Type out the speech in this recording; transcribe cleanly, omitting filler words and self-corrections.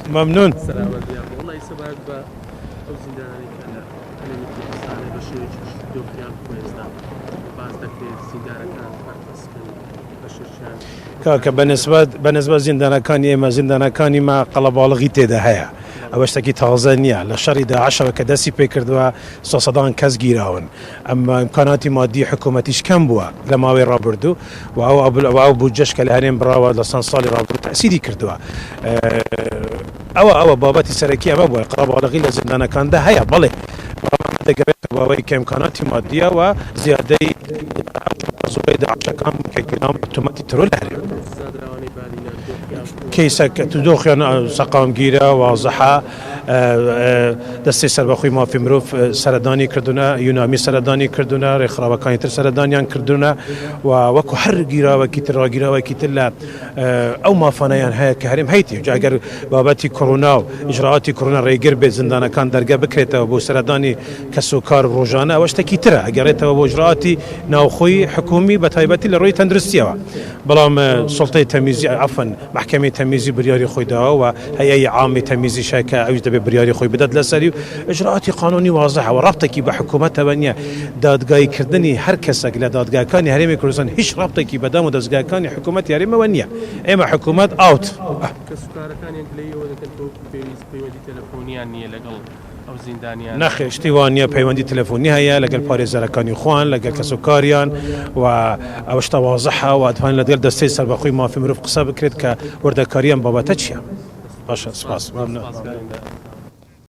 ممنون. سلامت يا والله سبب او زنداني كان انا مثل بشير دو خيام كويسنا بعض تكليف زندان كان فرقس بشير شان کاکە بەنسبە زیندانەکانی ئێمە زیندانەکانی ما قەڵەباڵغی تێدا هەیە ئەوە شتێکی تازە نییە لە شەڕی داعشەوە کە دەستی پێ کردووە سەدان کەس گیراون ئەمە ئیمکاناتی مادی حکوومەتیش کەم بووە لە ماوەی ڕابردوو و ئەو بوجەش کە لە هەرێم بڕاوە لە چەند ساڵی ڕابردوو تەسیری کردووە ئەوە بابەتی سەرەکی ئەمە بووە قەڵەباڵغی لە زیندانەکاندا هەیە بەڵێ دەگەوێت باوەی کە ئیمکاناتی مادیە و زیادەی زۆری داعشەکان کە گیرام حکوومەتی ترۆ لە هەرێم کەیسەکە تو دۆخیان سەقامگیرە وازەحە دەستی سەربەخۆی مافی مرۆڤ سەردانی کردوونە یونامی سەردانی کردوونە ڕێکخراوەکانی تر سەردانیان کردوونە و وەکو هەر گیراوەکی تر ڕاگیراوەکی تر لە ئەو مافانەیان هەیە کە هەرێم هەیتی ئەگەر بابەتی کۆڕۆنا و ئیجراعاتی کۆڕۆنا ڕێگر بێت زیندانەکان دەرگە بکرێتەوە بۆ سەردانی کەس و کار ڕۆژانە ئەوە شتێکی ترە ئەگەڕێتەوە بۆ ئیجراعاتی ناوخۆی حکومی بە تایبەتی لە ڕۆی تەندروستیەوە بەڵام سڵتەی تەمیزی عەفەن محکەمەی تەمیزی بریاری خۆی داوە و هەیەی عامی تەمیزی شەکە ئەوش دەبێت بریاری خۆی بدات لەسەری و ئیجراعاتی قانونی وازەحەوە ڕابطێکی بە حکوومەتەوە نییە دادگایکردنی هەر کەسێک لە دادگاکانی هەرێمی کوردستان هیچ ڕابطێکی بەدەم و دەستگاکانی حکوومەت یاریمەوە نییە ئێمە حکوومەت ئاوت نەخێ شتیوانە پەیوەندی تەلەفۆنی هەیە لەگەڵ پارێزەرەکانی خوان لەگەڵ کەسوکاریان و ئەوەشتا وازەحە و ئەتوان لەگەڵ دەستەی سەربەخۆی مافی مرۆڤ قسە بکرێت کە وەردەکاریان بابەتە چییە؟ باشە سپاس.